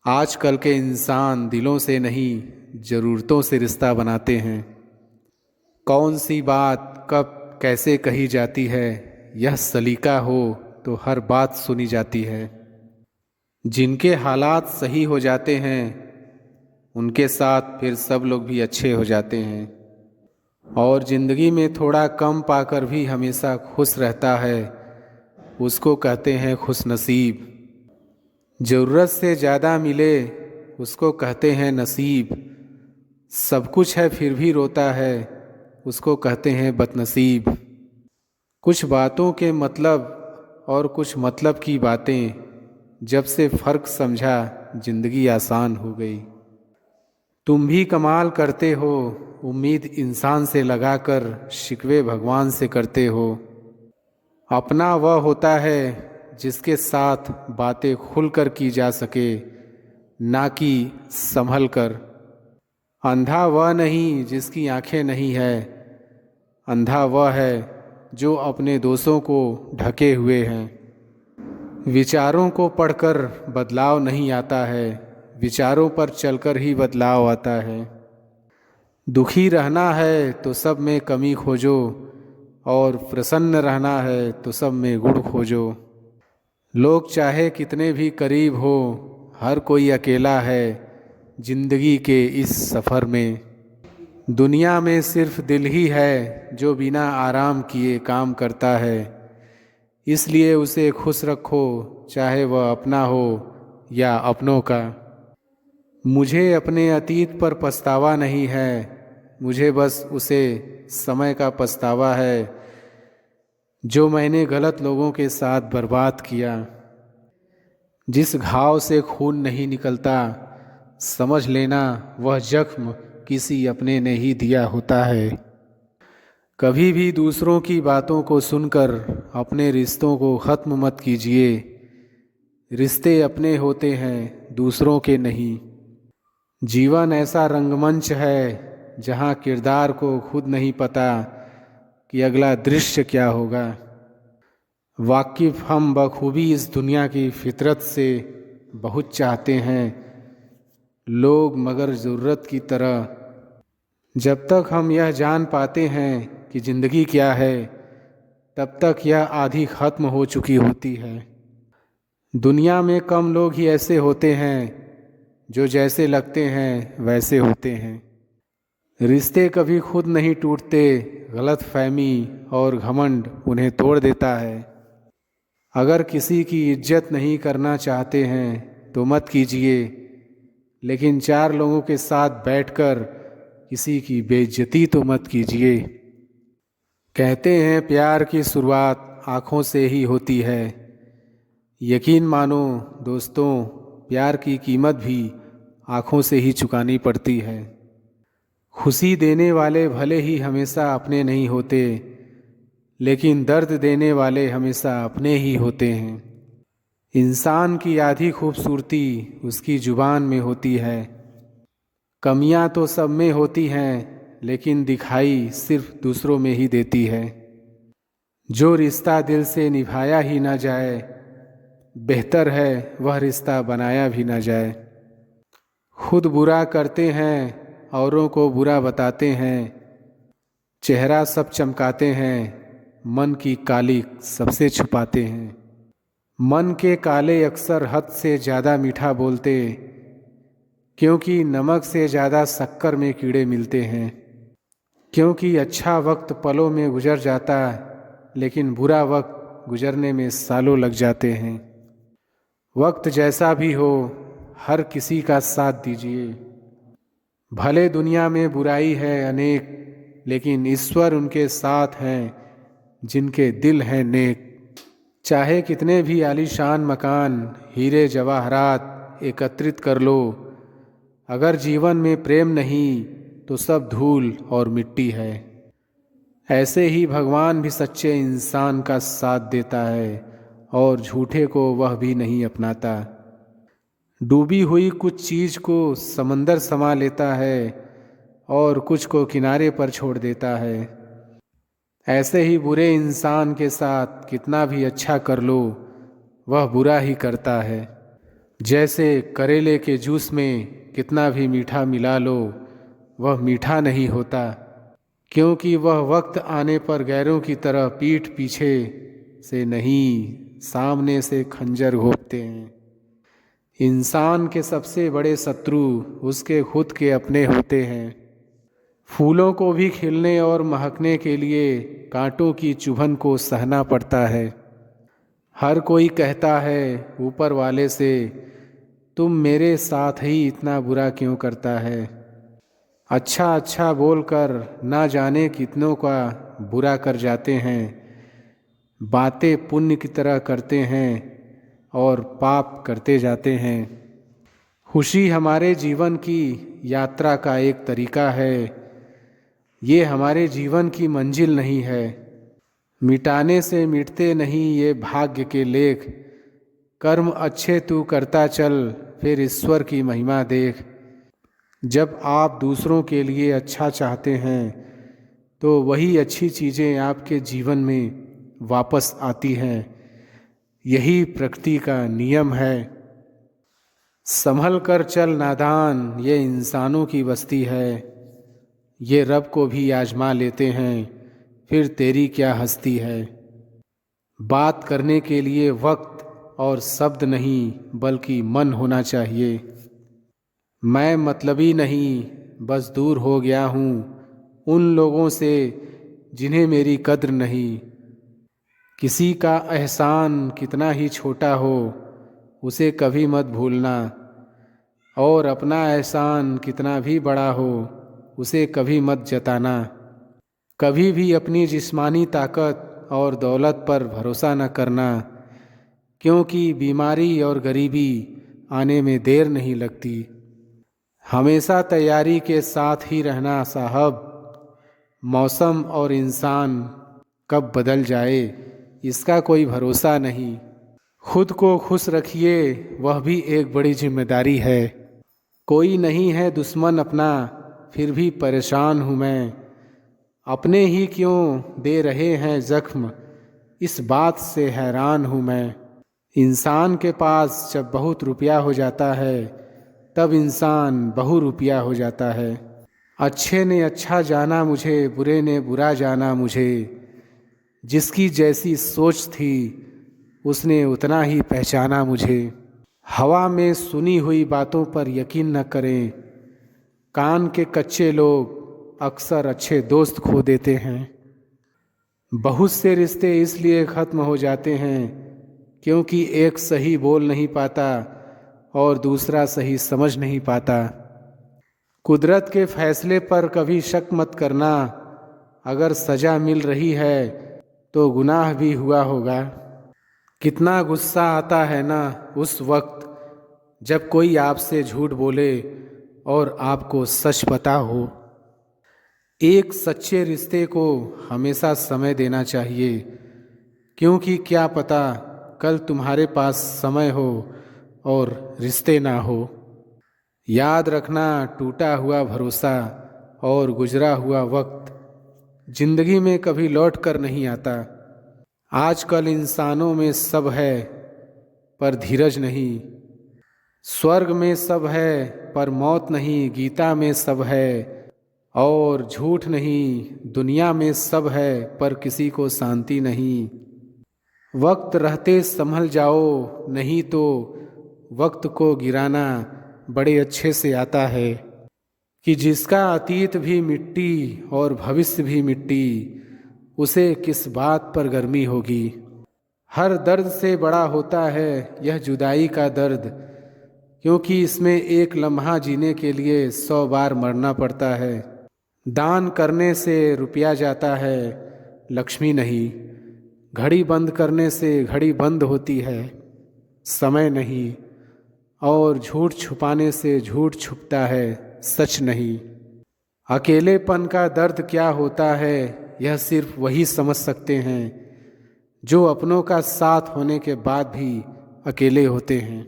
आजकल के इंसान दिलों से नहीं ज़रूरतों से रिश्ता बनाते हैं। कौन सी बात कब कैसे कही जाती है, यह सलीका हो तो हर बात सुनी जाती है। जिनके हालात सही हो जाते हैं उनके साथ फिर सब लोग भी अच्छे हो जाते हैं। और ज़िंदगी में थोड़ा कम पाकर भी हमेशा खुश रहता है, उसको कहते हैं खुश नसीब। ज़रूरत से ज़्यादा मिले उसको कहते हैं नसीब। सब कुछ है फिर भी रोता है, उसको कहते हैं बदनसीब। कुछ बातों के मतलब और कुछ मतलब की बातें, जब से फ़र्क समझा ज़िंदगी आसान हो गई। तुम भी कमाल करते हो, उम्मीद इंसान से लगाकर शिकवे भगवान से करते हो। अपना वह होता है जिसके साथ बातें खुलकर की जा सके, ना कि संभल कर। अंधा वह नहीं जिसकी आंखें नहीं है, अंधा वह है जो अपने दोषों को ढके हुए हैं। विचारों को पढ़कर बदलाव नहीं आता है, विचारों पर चलकर ही बदलाव आता है। दुखी रहना है तो सब में कमी खोजो, और प्रसन्न रहना है तो सब में गुण खोजो। लोग चाहे कितने भी करीब हो, हर कोई अकेला है जिंदगी के इस सफ़र में। दुनिया में सिर्फ दिल ही है जो बिना आराम किए काम करता है, इसलिए उसे खुश रखो चाहे वह अपना हो या अपनों का। मुझे अपने अतीत पर पछतावा नहीं है, मुझे बस उसे समय का पछतावा है जो मैंने गलत लोगों के साथ बर्बाद किया। जिस घाव से खून नहीं निकलता, समझ लेना वह जख्म किसी अपने ने ही दिया होता है। कभी भी दूसरों की बातों को सुनकर अपने रिश्तों को ख़त्म मत कीजिए। रिश्ते अपने होते हैं, दूसरों के नहीं। जीवन ऐसा रंगमंच है जहाँ किरदार को खुद नहीं पता कि अगला दृश्य क्या होगा। वाकिफ़ हम बखूबी इस दुनिया की फितरत से बहुत चाहते हैं लोग, मगर ज़रूरत की तरह। जब तक हम यह जान पाते हैं कि ज़िंदगी क्या है, तब तक यह आधी ख़त्म हो चुकी होती है। दुनिया में कम लोग ही ऐसे होते हैं जो जैसे लगते हैं वैसे होते हैं। रिश्ते कभी खुद नहीं टूटते, गलतफहमी और घमंड उन्हें तोड़ देता है। अगर किसी की इज्जत नहीं करना चाहते हैं तो मत कीजिए, लेकिन चार लोगों के साथ बैठकर किसी की बेइज्जती तो मत कीजिए। कहते हैं प्यार की शुरुआत आँखों से ही होती है। यकीन मानो दोस्तों, प्यार की कीमत भी आँखों से ही चुकानी पड़ती है। खुशी देने वाले भले ही हमेशा अपने नहीं होते, लेकिन दर्द देने वाले हमेशा अपने ही होते हैं। इंसान की आधी खूबसूरती उसकी जुबान में होती है। कमियां तो सब में होती हैं, लेकिन दिखाई सिर्फ दूसरों में ही देती है। जो रिश्ता दिल से निभाया ही ना जाए, बेहतर है वह रिश्ता बनाया भी ना जाए। खुद बुरा करते हैं, औरों को बुरा बताते हैं। चेहरा सब चमकाते हैं, मन की काली सबसे छुपाते हैं। मन के काले अक्सर हद से ज़्यादा मीठा बोलते, क्योंकि नमक से ज़्यादा शक्कर में कीड़े मिलते हैं। क्योंकि अच्छा वक्त पलों में गुजर जाता, लेकिन बुरा वक्त गुजरने में सालों लग जाते हैं। वक्त जैसा भी हो, हर किसी का साथ दीजिए। भले दुनिया में बुराई है अनेक, लेकिन ईश्वर उनके साथ हैं जिनके दिल हैं नेक। चाहे कितने भी आलीशान मकान, हीरे जवाहरात एकत्रित कर लो, अगर जीवन में प्रेम नहीं तो सब धूल और मिट्टी है। ऐसे ही भगवान भी सच्चे इंसान का साथ देता है, और झूठे को वह भी नहीं अपनाता। डूबी हुई कुछ चीज़ को समंदर समा लेता है, और कुछ को किनारे पर छोड़ देता है। ऐसे ही बुरे इंसान के साथ कितना भी अच्छा कर लो, वह बुरा ही करता है। जैसे करेले के जूस में कितना भी मीठा मिला लो, वह मीठा नहीं होता, क्योंकि वह वक्त आने पर गैरों की तरह पीठ पीछे से नहीं, सामने से खंजर घोंपते हैं। इंसान के सबसे बड़े शत्रु उसके खुद के अपने होते हैं। फूलों को भी खिलने और महकने के लिए कांटों की चुभन को सहना पड़ता है। हर कोई कहता है ऊपर वाले से, तुम मेरे साथ ही इतना बुरा क्यों करता है। अच्छा अच्छा बोलकर ना जाने कितनों का बुरा कर जाते हैं। बातें पुण्य की तरह करते हैं और पाप करते जाते हैं। खुशी हमारे जीवन की यात्रा का एक तरीका है, ये हमारे जीवन की मंजिल नहीं है। मिटाने से मिटते नहीं ये भाग्य के लेख, कर्म अच्छे तू करता चल फिर ईश्वर की महिमा देख। जब आप दूसरों के लिए अच्छा चाहते हैं तो वही अच्छी चीज़ें आपके जीवन में वापस आती हैं। यही प्रकृति का नियम है। संभल कर चल नादान, ये इंसानों की बस्ती है। ये रब को भी आजमा लेते हैं, फिर तेरी क्या हस्ती है। बात करने के लिए वक्त और शब्द नहीं बल्कि मन होना चाहिए। मैं मतलबी नहीं, बस दूर हो गया हूँ उन लोगों से जिन्हें मेरी कद्र नहीं। किसी का एहसान कितना ही छोटा हो उसे कभी मत भूलना, और अपना एहसान कितना भी बड़ा हो उसे कभी मत जताना। कभी भी अपनी जिस्मानी ताकत और दौलत पर भरोसा न करना, क्योंकि बीमारी और गरीबी आने में देर नहीं लगती। हमेशा तैयारी के साथ ही रहना साहब, मौसम और इंसान कब बदल जाए इसका कोई भरोसा नहीं। खुद को खुश रखिए, वह भी एक बड़ी जिम्मेदारी है। कोई नहीं है दुश्मन अपना, फिर भी परेशान हूँ मैं। अपने ही क्यों दे रहे हैं जख्म, इस बात से हैरान हूँ मैं। इंसान के पास जब बहुत रुपया हो जाता है तब इंसान बहु रुपया हो जाता है। अच्छे ने अच्छा जाना मुझे, बुरे ने बुरा जाना मुझे। जिसकी जैसी सोच थी उसने उतना ही पहचाना मुझे। हवा में सुनी हुई बातों पर यकीन न करें, कान के कच्चे लोग अक्सर अच्छे दोस्त खो देते हैं। बहुत से रिश्ते इसलिए ख़त्म हो जाते हैं क्योंकि एक सही बोल नहीं पाता और दूसरा सही समझ नहीं पाता। कुदरत के फैसले पर कभी शक मत करना, अगर सज़ा मिल रही है तो गुनाह भी हुआ होगा। कितना गुस्सा आता है ना उस वक्त जब कोई आपसे झूठ बोले और आपको सच पता हो। एक सच्चे रिश्ते को हमेशा समय देना चाहिए, क्योंकि क्या पता कल तुम्हारे पास समय हो और रिश्ते ना हो। याद रखना, टूटा हुआ भरोसा और गुजरा हुआ वक्त जिंदगी में कभी लौट कर नहीं आता। आजकल इंसानों में सब है पर धीरज नहीं। स्वर्ग में सब है पर मौत नहीं, गीता में सब है और झूठ नहीं। दुनिया में सब है पर किसी को शांति नहीं। वक्त रहते संभल जाओ, नहीं तो वक्त को गिराना बड़े अच्छे से आता है कि जिसका अतीत भी मिट्टी और भविष्य भी मिट्टी, उसे किस बात पर गर्मी होगी। हर दर्द से बड़ा होता है यह जुदाई का दर्द, क्योंकि इसमें एक लम्हा जीने के लिए 100 बार मरना पड़ता है। दान करने से रुपया जाता है, लक्ष्मी नहीं। घड़ी बंद करने से घड़ी बंद होती है, समय नहीं। और झूठ छुपाने से झूठ छुपता है, सच नहीं। अकेलेपन का दर्द क्या होता है यह सिर्फ वही समझ सकते हैं जो अपनों का साथ होने के बाद भी अकेले होते हैं।